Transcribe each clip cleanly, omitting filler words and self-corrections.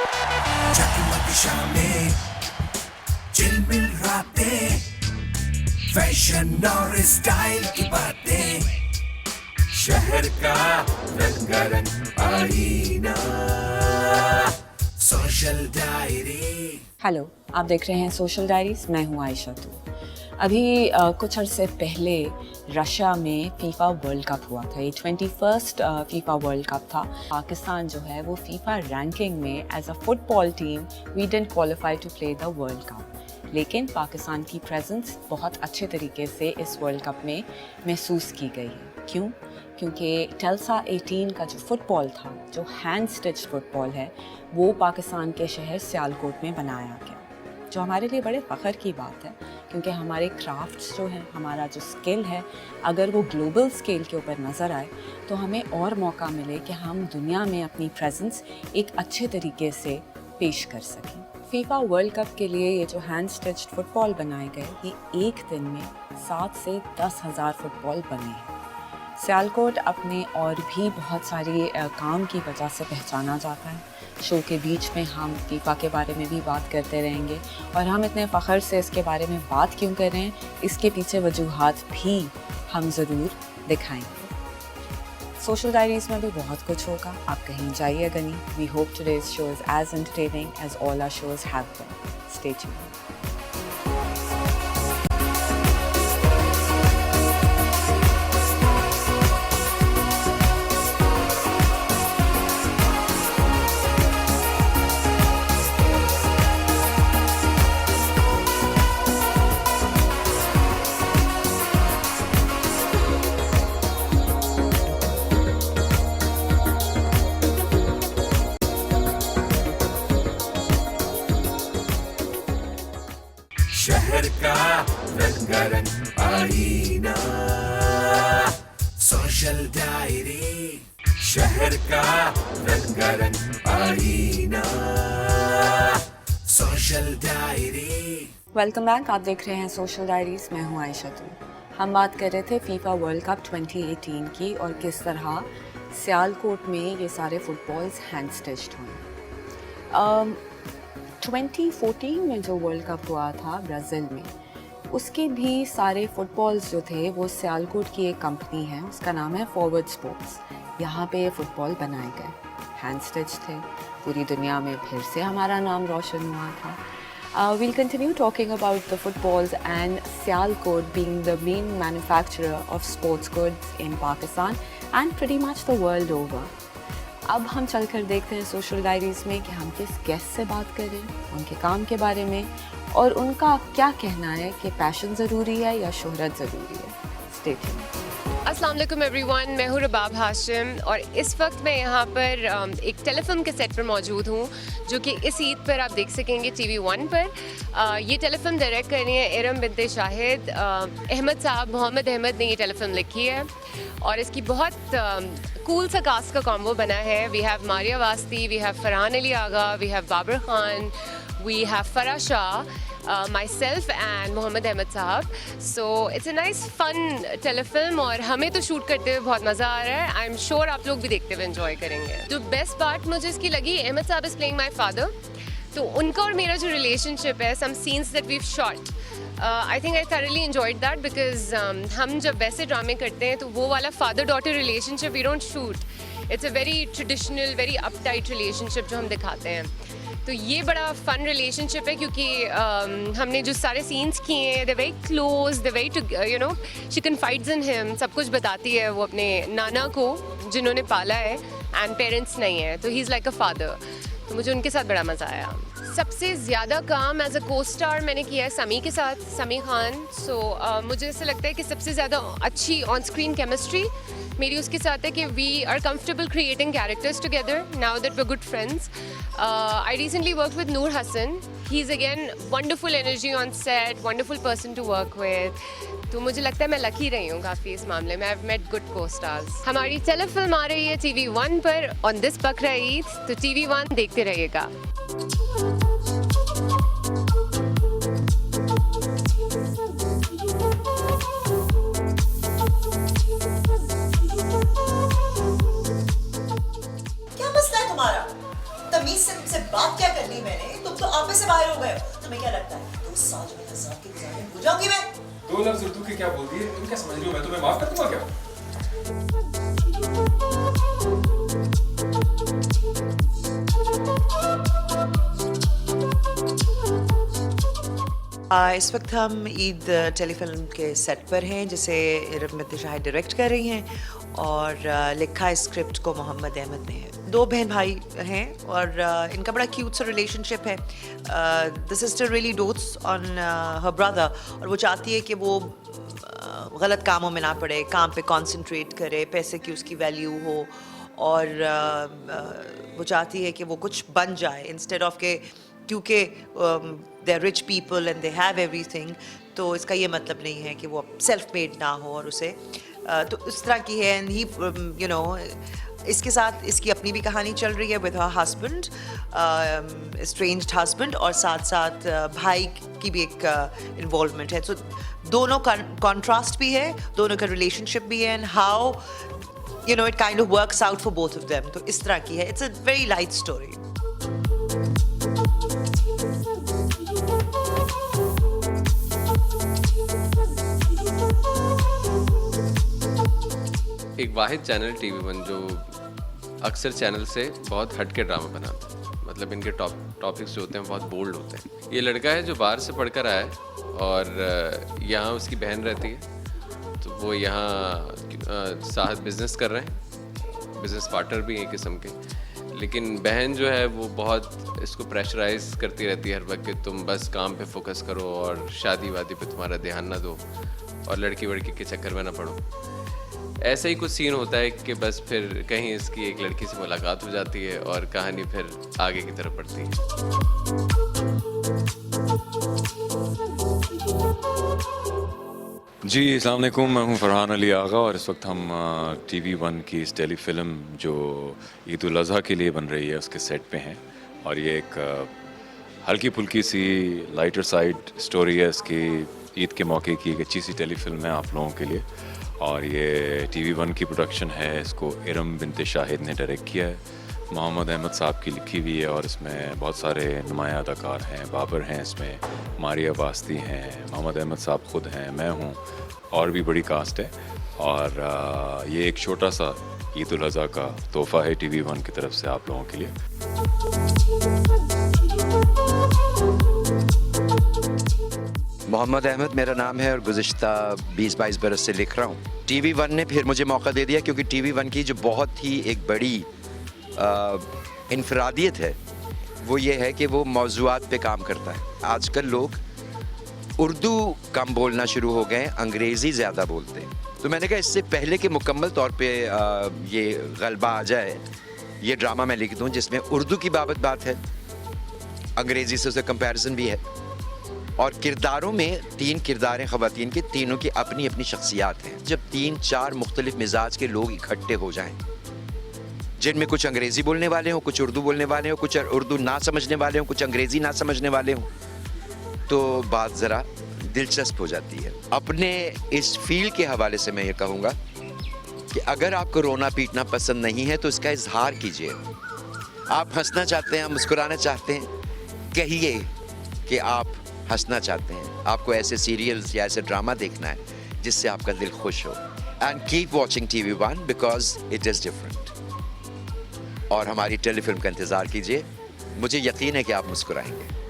जगमग शामें, चिलमिल रातें, फैशन और स्टाइल की बातें, शहर का रंगारंग आईना, सोशल डायरी। हेलो, आप देख रहे हैं सोशल डायरीज। मैं हूं आयशा तू। अभी कुछ अरसे पहले रशिया में फीफा वर्ल्ड कप हुआ था। ये 21st फीफा वर्ल्ड कप था। पाकिस्तान जो है वो फीफा रैंकिंग में as a football team we didn't qualify to play the world cup, लेकिन पाकिस्तान की प्रेजेंस बहुत अच्छे तरीके से इस वर्ल्ड कप में महसूस की गई है। क्यों? क्योंकि टेल्सा 18 का जो फुटबॉल था, जो हैंड स्टिच फुटबॉल है, वो पाकिस्तान के शहर सियालकोट में बनाया गया, जो हमारे लिए बड़े फ़ख्र की बात है, क्योंकि हमारे क्राफ्ट्स जो हैं, हमारा जो स्किल है, अगर वो ग्लोबल स्केल के ऊपर नज़र आए तो हमें और मौका मिले कि हम दुनिया में अपनी प्रेजेंस एक अच्छे तरीके से पेश कर सकें। फीफा वर्ल्ड कप के लिए ये जो हैंड स्टिच्ड फुटबॉल बनाए गए, ये एक दिन में 7 से 10,000 फुटबॉल बने हैं। सियालकोट अपने और भी बहुत सारी काम की वजह से पहचाना जाता है। शो के बीच में हम फीफा के बारे में भी बात करते रहेंगे, और हम इतने फ़ख्र से इसके बारे में बात क्यों कर रहे हैं, इसके पीछे वजूहात भी हम ज़रूर दिखाएंगे। सोशल डायरीज़ में भी बहुत कुछ होगा, आप कहीं जाइएगा नहीं। We hope today's show is as entertaining as all our shows have been. Stay tuned. शहर का रंगारंग आईना, सोशल डायरी। शहर का रंगारंग आईना, सोशल डायरी। Welcome back. आप देख रहे हैं सोशल डायरीज़। मैं हूं आयशा तू। हम बात कर रहे थे फीफा वर्ल्ड कप 2018 की, और किस तरह सियालकोट में ये सारे फुटबॉल्स हैंड स्टिच्ड हुए। 2014 में जो वर्ल्ड कप हुआ था ब्राज़ील में, उसके भी सारे फुटबॉल्स जो थे वो सियालकोट की एक कंपनी है, उसका नाम है फॉरवर्ड स्पोर्ट्स। यहाँ पे फुटबॉल बनाए गए, हैंड स्टिच थे। पूरी दुनिया में फिर से हमारा नाम रोशन हुआ था। We'll continue talking about the footballs and Sialkot being the main manufacturer of sports goods in Pakistan and pretty much the world over. अब हम चलकर देखते हैं सोशल डायरीज़ में कि हम किस गेस्ट से बात करें, उनके काम के बारे में, और उनका क्या कहना है कि पैशन ज़रूरी है या शोहरत ज़रूरी है। Stay tuned. अस्सलाम वालेकुम एवरीवन, मैं हूँ रबाब हाशिम, और इस वक्त मैं यहाँ पर एक टेलीफिल्म के सेट पर मौजूद हूँ, जो कि इस ईद पर आप देख सकेंगे TV1 पर। ये टेलीफिल्म डायरेक्ट कर रही है इरम बिनते शाहिद। अहमद साहब, मोहम्मद अहमद ने ये टेलीफिल्म लिखी है, और इसकी बहुत कूल सा कास्ट का कॉम्बो बना है। We have Maria Wasti, we have Farhan Ali Agha, we have Babar Khan, we have Farah Shah, myself and Mohammad Ahmed sahab. So it's a nice fun telefilm, और हमें तो शूट करते हुए बहुत मज़ा आ रहा है। आई एम श्योर आप लोग भी देखते हुए एंजॉय करेंगे। जो बेस्ट पार्ट मुझे इसकी लगी, अहमद साहब इज़ प्लेइंग माई फादर, तो उनका और मेरा जो रिलेशनशिप है, some scenes that we shot, I think I thoroughly enjoyed that because हम जब वैसे ड्रामे करते हैं तो वो वाला father daughter relationship we don't shoot. It's a very traditional, very uptight relationship जो हम दिखाते हैं। तो ये बड़ा फ़न रिलेशनशिप है, क्योंकि हमने जो सारे सीन्स किए हैं, they very close, they very you know, she confides in him, सब कुछ बताती है वो अपने नाना को जिन्होंने पाला है, एंड पेरेंट्स नहीं है, तो he is like a father. तो मुझे उनके साथ बड़ा मज़ा आया। सबसे ज़्यादा काम एज अ को स्टार मैंने किया है समी के साथ, समी खान। सो मुझे ऐसा लगता है कि सबसे ज़्यादा अच्छी ऑन स्क्रीन केमिस्ट्री मेरी उसके साथ है कि we are comfortable creating characters together now that we are good friends. I recently work with Noor Hassan, he is again wonderful energy on set, wonderful person to work with. तो मुझे लगता है मैं लकी रही हूँ काफ़ी इस मामले में। आई हैव मेट गुड को स्टार्स। हमारी टेलीफिल्म आ रही है TV1 पर ऑन दिस बकरा ईद, तो TV1 देखते रहिएगा। बदतमीज से तुमसे बात क्या करनी मैंने, तुम तो आप में से बाहर हो गए हो। तुम्हें क्या लगता है 2 साल जो मैंने साथ के गुजारे भूल जाऊंगी मैं? 2 लफ्ज उर्दू के क्या बोल दिए, तुम क्या समझ रही हो मैं तुम्हें माफ कर दूंगा क्या? इस वक्त हम ईद टेलीफिल्म के सेट पर हैं जिसे इरम बिनते शाहिद डायरेक्ट कर रही हैं और लिखा है स्क्रिप्ट को मोहम्मद अहमद ने है। 2 बहन भाई हैं और इनका बड़ा क्यूट सा रिलेशनशिप है। The sister really dots on her brother और वो चाहती है कि वो गलत कामों में ना पड़े, काम पे कंसंट्रेट करे, पैसे की उसकी वैल्यू हो और वो चाहती है कि वो कुछ बन जाए इंस्टेड ऑफ के, क्योंकि they are rich people and they have everything, तो इसका ये मतलब नहीं है कि वो सेल्फ मेड ना हो और उसे तो इस तरह की है। एंड ही यू नो इसके साथ इसकी अपनी भी कहानी चल रही है विद हर हस्बैंड, स्ट्रेंज्ड हस्बैंड, और साथ साथ भाई की भी एक इन्वॉल्वमेंट है। सो दोनों का कॉन्ट्रास्ट भी है, दोनों का रिलेशनशिप भी है and how you know it kind of works out for both of them. तो इस तरह की है. It's a very light story. एक वाहिद चैनल TV1 जो अक्सर चैनल से बहुत हटके ड्रामा बनाता है। मतलब इनके टॉपिक्स जो होते हैं बहुत बोल्ड होते हैं। ये लड़का है जो बाहर से पढ़कर आया है और यहाँ उसकी बहन रहती है, तो वो यहाँ साथ बिजनेस कर रहे हैं, बिजनेस पार्टनर भी एक किस्म के। लेकिन बहन जो है वो बहुत इसको प्रेशराइज करती रहती है हर वक्त कि तुम बस काम पे फोकस करो और शादी वादी पे तुम्हारा ध्यान ना दो और लड़की वड़की के चक्कर में ना पड़ो। ऐसा ही कुछ सीन होता है कि बस फिर कहीं इसकी एक लड़की से मुलाकात हो जाती है और कहानी फिर आगे की तरफ बढ़ती है। जी अस्सलाम वालेकुम, मैं हूँ फरहान अली आगा और इस वक्त हम TV1 की इस टेलीफिल्म जो ईद उल अज़हा के लिए बन रही है उसके सेट पे हैं। और ये एक हल्की फुल्की सी लाइटर साइड स्टोरी है इसकी। ईद के मौके की एक अच्छी सी टेलीफिल्म है आप लोगों के लिए और ये TV1 की प्रोडक्शन है। इसको इरम बिनते शाहिद ने डायरेक्ट किया है, मोहम्मद अहमद साहब की लिखी हुई है और इसमें बहुत सारे नुमाया अदाकार हैं। बाबर हैं इसमें, मारिया वास्ती हैं, मोहम्मद अहमद साहब ख़ुद हैं, मैं हूँ और भी बड़ी कास्ट है। और ये एक छोटा सा ईद उल अज़हा का तोहफ़ा है TV1 की तरफ से आप लोगों के लिए। मोहम्मद अहमद मेरा नाम है और गुज़िश्ता 20-22 बरस से लिख रहा हूँ। TV1 ने फिर मुझे मौका दे दिया क्योंकि TV1 की जो बहुत ही एक बड़ी इनफरादियत है वो ये है कि वो मौज़ूआत पे काम करता है। आजकल लोग उर्दू कम बोलना शुरू हो गए, अंग्रेज़ी ज़्यादा बोलते हैं। तो मैंने कहा इससे पहले कि मुकम्मल तौर पे ये गलबा आ जाए, ये ड्रामा मैं लिख दूँ जिसमें उर्दू की बात है, अंग्रेज़ी से उसका कंपैरिजन भी है और किरदारों में 3 किरदार हैं ख़वातीन के, तीनों की अपनी अपनी शख्सियात हैं। जब 3-4 मुख्तलिफ मिजाज के लोग इकट्ठे हो जाएं जिनमें कुछ अंग्रेज़ी बोलने वाले हों, कुछ उर्दू बोलने वाले हों, कुछ उर्दू ना समझने वाले हों, कुछ अंग्रेज़ी ना समझने वाले हों, तो बात ज़रा दिलचस्प हो जाती है। अपने इस फील्ड के हवाले से मैं ये कहूँगा कि अगर आपको रोना पीटना पसंद नहीं है तो इसका इजहार कीजिए। आप हंसना चाहते हैं, मुस्कुराना चाहते हैं, कहिए कि आप हंसना चाहते हैं। आपको ऐसे सीरियल्स या ऐसे ड्रामा देखना है जिससे आपका दिल खुश हो। And keep watching TV1 because it is different. और हमारी टेलीफिल्म का इंतज़ार कीजिए, मुझे यकीन है कि आप मुस्कुराएंगे।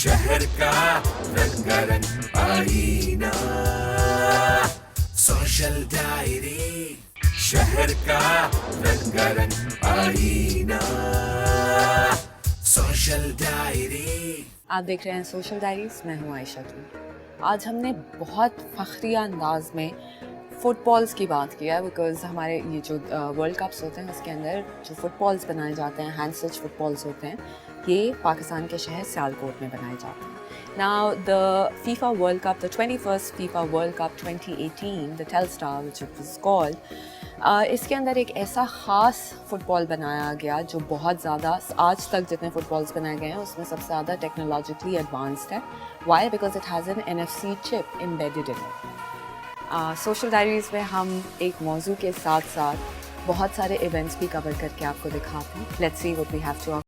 शहर का रंगारंग आईना, सोशल डायरी। शहर का रंगारंग आईना, सोशल डायरी। आप देख रहे हैं सोशल डायरीज, मैं हूँ आयशा तू। आज हमने बहुत फ़ख्रिया अंदाज में फ़ुटबॉल्स की बात की है, बिकॉज़ हमारे ये जो वर्ल्ड कप्स होते हैं उसके अंदर जो फ़ुटबॉल्स बनाए जाते हैं, हैंड स्टिच फ़ुटबॉल्स होते हैं, ये पाकिस्तान के शहर सियालकोट में बनाए जाते हैं. Now the FIFA World Cup, the 21st FIFA World Cup 2018, the Telstar which it was called, इसके अंदर एक ऐसा ख़ास फ़ुटबॉल बनाया गया जो बहुत ज़्यादा, आज तक जितने फ़ुटबॉल्स बनाए गए हैं उसमें सबसे ज़्यादा टेक्नोलॉजिकली एडवांस्ड है. Why? Because it has an NFC chip embedded in it. Social diaries में हम एक मौजू के साथ साथ बहुत सारे इवेंट्स भी कवर करके आपको दिखाते हैं. Let's see what we have to.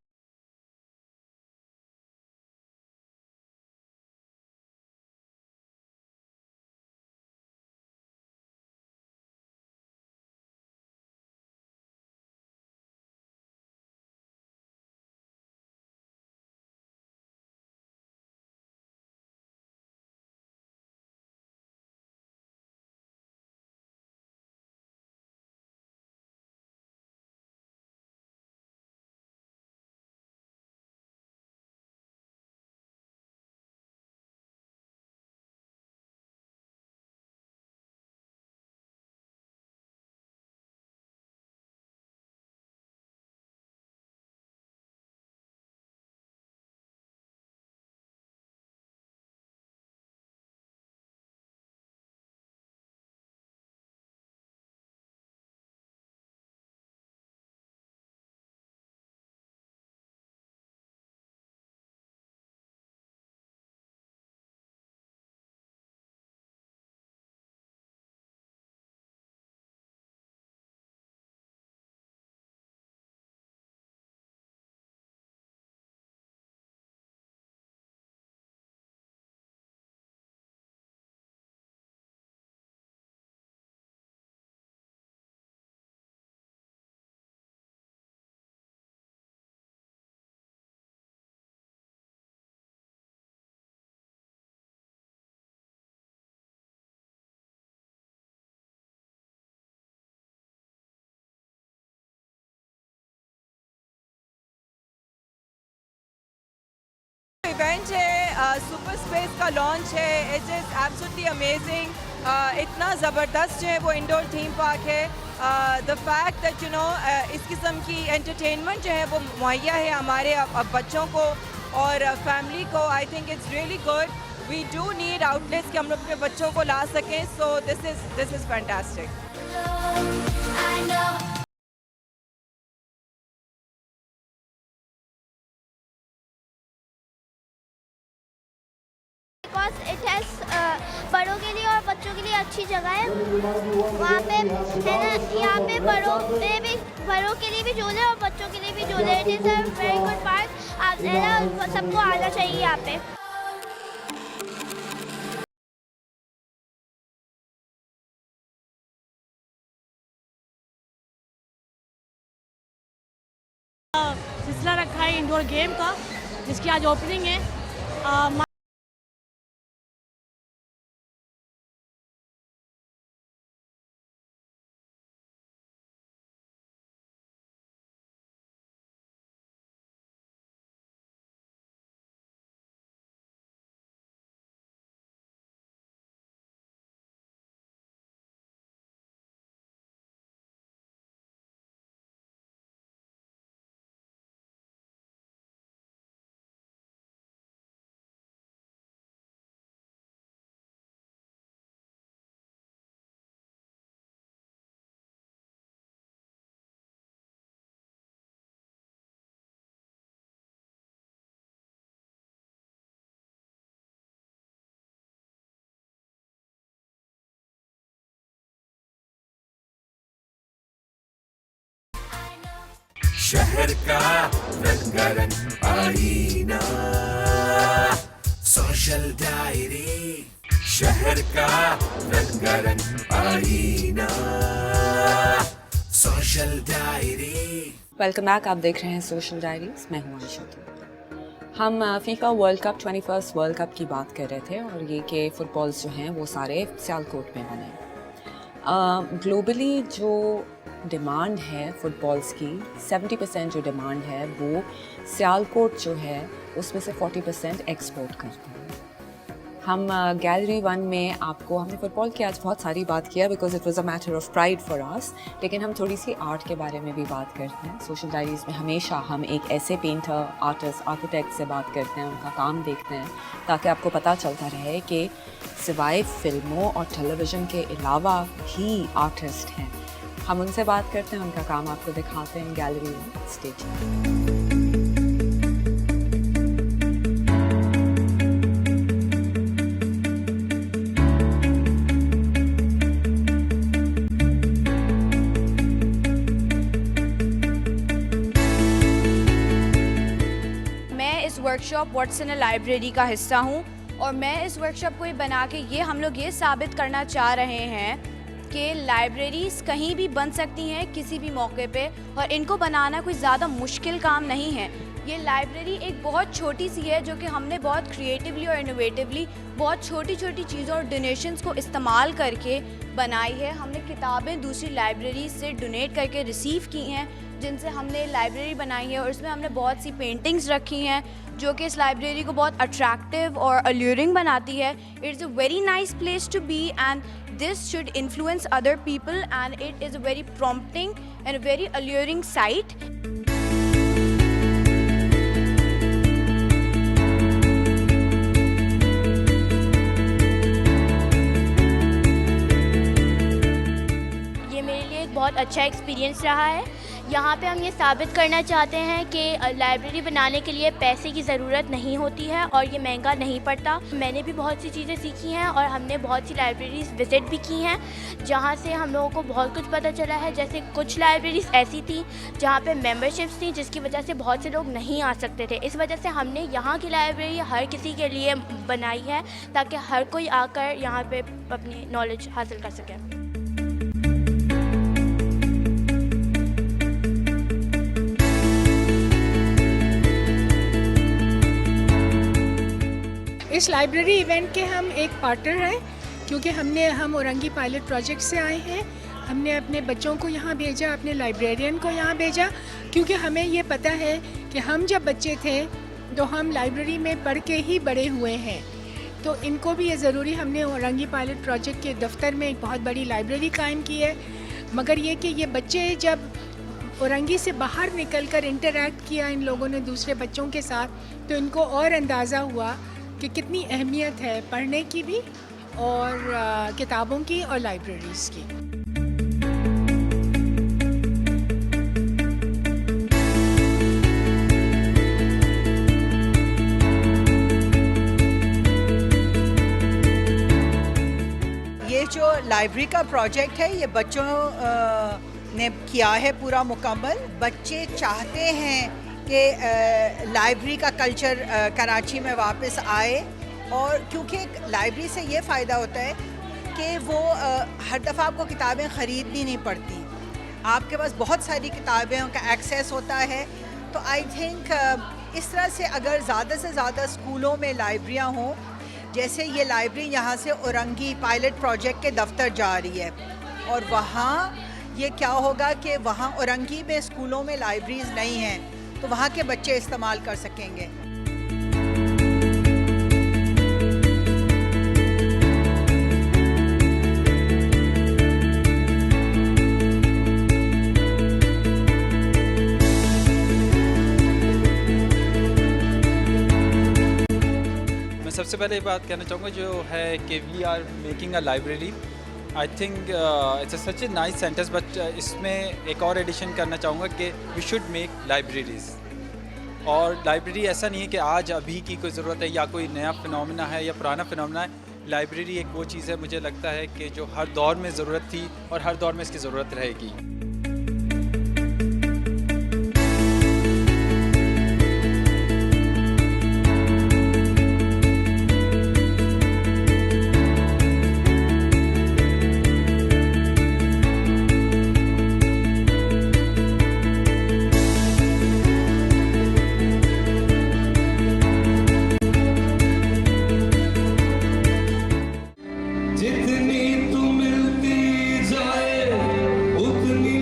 Event है, सुपर स्पेस का लॉन्च है. It is absolutely amazing. इतना ज़बरदस्त जो है वो इंडोर थीम पार्क है. The fact that you know इस किस्म की एंटरटेनमेंट जो है वो मुहैया है हमारे अब बच्चों को और फैमिली को. I think it's really good. We do need outlets कि हम लोग अपने बच्चों को ला सकें. So this is fantastic. Because it has बड़ों के लिए और बच्चों के लिए अच्छी जगह है. वहाँ पे है ना, यहाँ पे बड़ों के लिए भी झूले और बच्चों के लिए भी झूले. It is a very good park. आप है ना, सबको आना चाहिए यहाँ पे. सिलसिला रखा है इंडोर गेम का, जिसकी आज ओपनिंग है. शहर का रंगारंग आईना, सोशल डायरी. शहर का रंगारंग आईना, सोशल डायरी. Welcome back. आप देख रहे हैं सोशल डायरीज. मैं हूँ आयशा. हम FIFA world cup 21st world cup की बात कर रहे थे और ये कि फ़ुटबॉल्स जो हैं वो सारे सियालकोट में बने. ग्लोबली जो डिमांड है फ़ुटबॉल्स की, 70% जो डिमांड है वो सियालकोट जो है उसमें से 40% एक्सपोर्ट करते हैं. हम गैलरी 1 में आपको, हमने फुटबॉल की आज बहुत सारी बात किया because it was a matter of pride for us, लेकिन हम थोड़ी सी आर्ट के बारे में भी बात करते हैं। सोशल डायरीज़ में हमेशा हम एक ऐसे पेंटर, आर्टिस्ट, आर्किटेक्ट से बात करते हैं, उनका काम देखते हैं, ताकि आपको पता चलता रहे कि सिवाय फिल्मों और टेलीविज़न के अलावा भी आर्टिस्ट हैं। हम उनसे बात करते हैं, उनका काम आपको दिखाते हैं गैलरी में। Stage workshop what's in a library का हिस्सा हूँ और मैं इस वर्कशॉप को बना के हम लोग ये साबित करना चाह रहे हैं कि लाइब्रेरीज़ कहीं भी बन सकती हैं किसी भी मौके पे, और इनको बनाना कोई ज़्यादा मुश्किल काम नहीं है। ये लाइब्रेरी एक बहुत छोटी सी है जो कि हमने बहुत क्रिएटिवली और इनोवेटिवली बहुत छोटी छोटी चीज़ों और डोनेशंस को इस्तेमाल करके बनाई है। हमने किताबें दूसरी लाइब्रेरी से डोनेट करके रिसीव की हैं, जिनसे हमने लाइब्रेरी बनाई है, और उसमें हमने बहुत सी पेंटिंग्स रखी हैं जो कि इस लाइब्रेरी को बहुत अट्रैक्टिव और अल्यूरिंग बनाती है। It's a very nice place to be and this should influence other people and it is a very prompting and very alluring site. बहुत अच्छा एक्सपीरियंस रहा है। यहाँ पे हम ये साबित करना चाहते हैं कि लाइब्रेरी बनाने के लिए पैसे की ज़रूरत नहीं होती है और ये महंगा नहीं पड़ता। मैंने भी बहुत सी चीज़ें सीखी हैं और हमने बहुत सी लाइब्रेरीज़ विज़िट भी की हैं, जहाँ से हम लोगों को बहुत कुछ पता चला है। जैसे कुछ लाइब्रेरीज़ ऐसी थी जहाँ पे मेंबरशिप्स थी, जिसकी वजह से बहुत से लोग नहीं आ सकते थे। इस वजह से हमने यहाँ की लाइब्रेरी हर किसी के लिए बनाई है, ताकि हर कोई आकर यहाँ पर अपनी नॉलेज हासिल कर सके। इस लाइब्रेरी इवेंट के हम एक पार्टनर हैं, क्योंकि हम औरंगी पायलट प्रोजेक्ट से आए हैं। हमने अपने बच्चों को यहाँ भेजा, अपने लाइब्रेरियन को यहाँ भेजा, क्योंकि हमें ये पता है कि हम जब बच्चे थे तो हम लाइब्रेरी में पढ़ के ही बड़े हुए हैं, तो इनको भी ये ज़रूरी, हमने औरंगी पायलट प्रोजेक्ट के दफ्तर में एक बहुत बड़ी लाइब्रेरी कायम की है। मगर ये कि ये बच्चे जब औरंगी से बाहर निकल कर इंटरेक्ट किया इन लोगों ने दूसरे बच्चों के साथ, तो इनको और अंदाज़ा हुआ कि कितनी अहमियत है पढ़ने की भी और किताबों की और लाइब्रेरीज़ की। ये जो लाइब्रेरी का प्रोजेक्ट है, ये बच्चों ने किया है पूरा मुकम्मल। बच्चे चाहते हैं कि लाइब्रेरी का कल्चर कराची में वापस आए, और क्योंकि लाइब्रेरी से ये फ़ायदा होता है कि वो हर दफ़ा आपको किताबें ख़रीदनी नहीं पड़ती, आपके पास बहुत सारी किताबें का एक्सेस होता है। तो आई थिंक इस तरह से अगर ज़्यादा से ज़्यादा स्कूलों में लाइब्रेरियाँ हों, जैसे ये लाइब्रेरी यहाँ से औरंगी पायलट प्रोजेक्ट के दफ्तर जा रही है, और वहाँ ये क्या होगा कि वहाँ औरंगी में स्कूलों में लाइब्रेरीज़ नहीं हैं, तो वहाँ के बच्चे इस्तेमाल कर सकेंगे। मैं सबसे पहले ये बात कहना चाहूँगा जो है कि we are making a library. I think it's such a nice sentence, but इसमें एक और एडिशन करना चाहूँगा कि वी शुड मेक लाइब्रेरीज़। और लाइब्रेरी ऐसा नहीं है कि आज अभी की कोई ज़रूरत है या कोई नया फिनोमेना है या पुराना फिनोमेना है। लाइब्रेरी एक वो चीज़ है, मुझे लगता है कि जो हर दौर में ज़रूरत थी और हर दौर में इसकी ज़रूरत रहेगी। जितनी तू मिलती जाए उतनी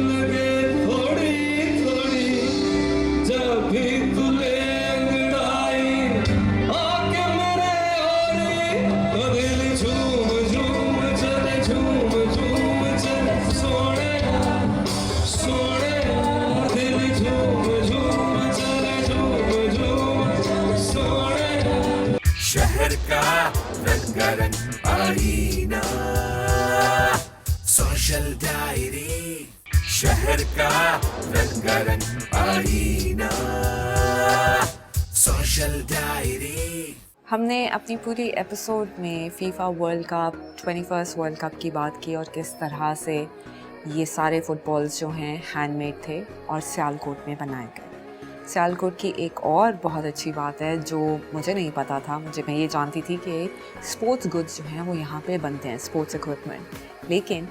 रंगारंग आईना, सोशल डायरी शहर का रंगारंग आईना, सोशल डायरी। हमने अपनी पूरी एपिसोड में FIFA world cup 21st world cup की बात की और किस तरह से ये सारे फुटबॉल्स जो हैं हैंडमेड थे और सियालकोट में बनाए गए। सियालकोट की एक और बहुत अच्छी बात है जो मुझे नहीं पता था, मैं ये जानती थी कि स्पोर्ट्स गुड्स जो हैं वो यहाँ पे बनते हैं, स्पोर्ट्स इक्विपमेंट, लेकिन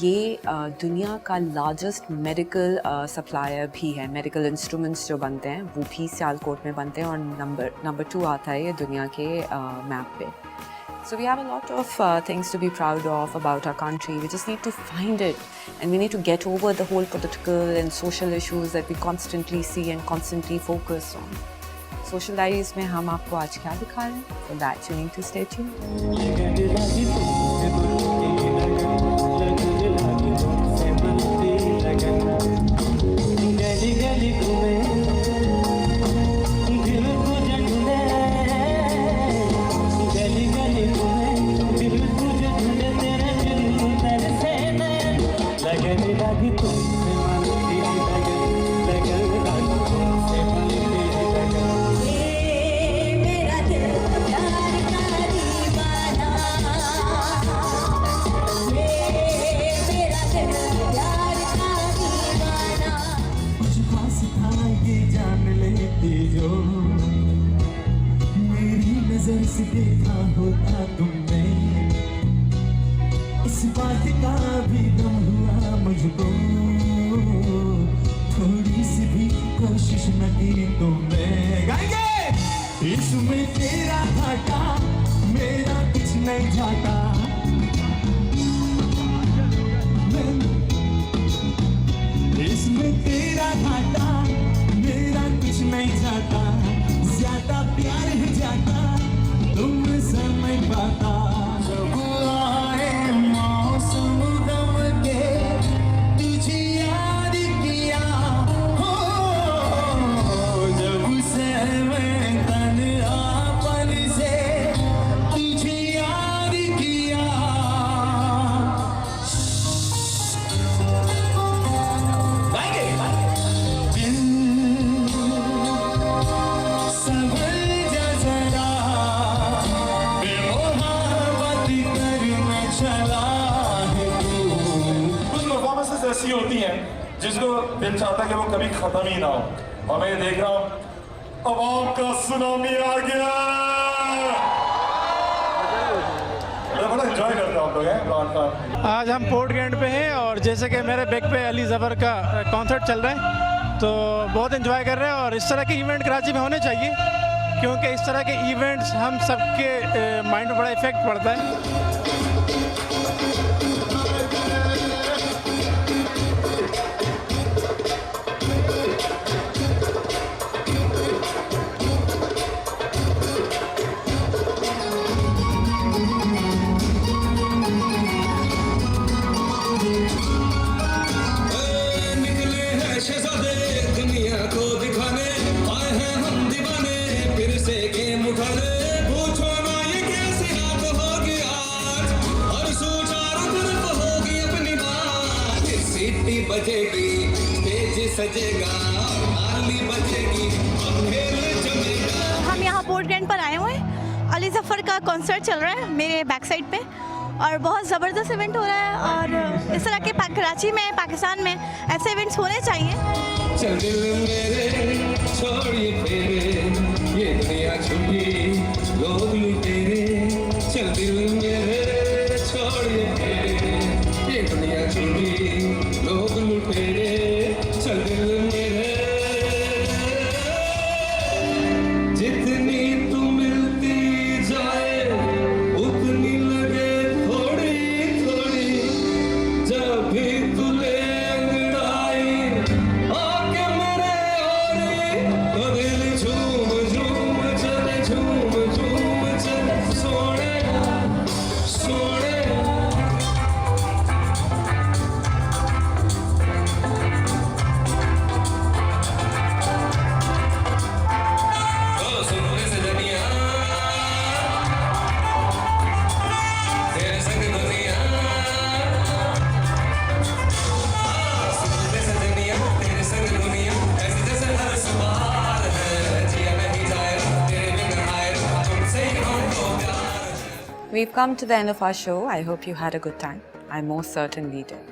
ये दुनिया का लार्जेस्ट मेडिकल सप्लायर भी है। मेडिकल इंस्ट्रूमेंट्स जो बनते हैं वो भी सियालकोट में बनते हैं और नंबर 2 आता है ये दुनिया के मैप पे। So we have a lot of things to be proud of about our country. We just need to find it and we need to get over the whole political and social issues that we constantly see and constantly focus on. Social Diaries में हम आपको आज क्या दिखा रहे हैं? For that you need to stay tuned. से देखा होता तुमने, इस बात का भी गम हुआ मुझको, थोड़ी सी भी कोशिश न की तुमने। गाएंगे इसमें तेरा घाटा मेरा कुछ नहीं जाता, इसमें तेरा घाटा मेरा कुछ नहीं जाता, ज्यादा प्यार है जाता तुम समय पाता। जब आए मौसम गम के तुझे याद किया हो, जब से मैं तन्हापन से तुझे याद किया। ऐसी होती हैं जिसको दिल चाहता है कि वो कभी खत्म ही ना हो, और मैं ये देख रहा हूँ अवाम का सुनामी आ गया। मैं बड़ा एंजॉय करता हूँ लोग। आज हम पोर्ट ग्राउंड पे हैं और जैसे कि मेरे बैक पे अली ज़फ़र का कॉन्सर्ट चल रहा है तो बहुत एंजॉय कर रहे हैं, और इस तरह के इवेंट कराची में होने चाहिए क्योंकि इस तरह के इवेंट्स हम सबके माइंड पर बड़ा इफेक्ट पड़ता है। हम यहाँ पोर्ट ग्राउंड पर आए हुए हैं, अली ज़फ़र का कॉन्सर्ट चल रहा है मेरे बैक साइड पे और बहुत ज़बरदस्त इवेंट हो रहा है, और इस तरह के कराची में, पाकिस्तान में ऐसे इवेंट्स होने चाहिए। चल दिल मेरे छोड़िए तेरे, ये दुनिया छूटी लोग लुटेरे, चल दिल मेरे छोड़िए तेरे, ये दुनिया छूटी लोग लुटेरे, चल दिल मेरे। जितनी तू मिलती जाए उतनी लगे थोड़ी थोड़ी, जब भी तू ले अंगड़ाई आके मेरे ओरी, तो दिल झूम झूम चले, झूम झूम चले, सोने We've come to the end of our show. I hope you had a good time. I most certainly did.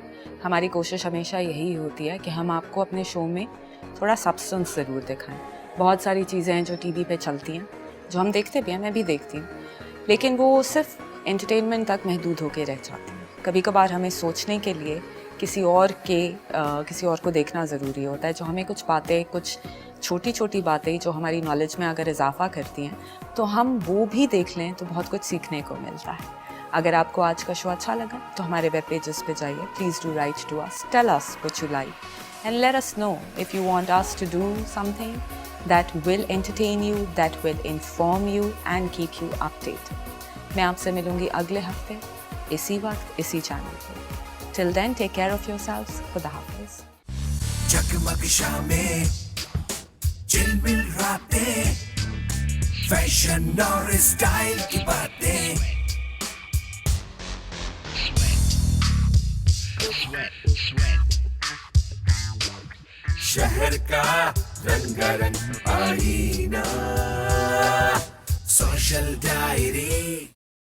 हमारी कोशिश हमेशा यही होती है कि हम आपको अपने शो में थोड़ा सब्सटेंस ज़रूर दिखाएं. बहुत सारी चीज़ें हैं जो टीवी पे चलती हैं, जो हम देखते भी हैं, मैं भी देखती हूँ, लेकिन वो सिर्फ एंटरटेनमेंट तक महदूद होके रह जाती हैं. कभी कभार हमें सोचने के लिए किसी और को देखना ज़रूरी होता है, जो हमें कुछ बातें, कुछ छोटी छोटी बातें जो हमारी नॉलेज में अगर इजाफा करती हैं, तो हम वो भी देख लें तो बहुत कुछ सीखने को मिलता है. अगर आपको आज का शो अच्छा लगा तो हमारे वेब पेजेस पे जाइए. Please do write to us, tell us what you like and let us know if you want us to do something that will entertain you, that will inform you and keep you updated. मैं आपसे मिलूँगी अगले हफ्ते इसी वक्त इसी channel पर. Till then, take care of yourselves. Khuda Hafiz. जगमग शामें, चिलमिल रातें, फैशन और स्टाइल की बातें. शहर का रंगारंग आईना, सोशल डायरी.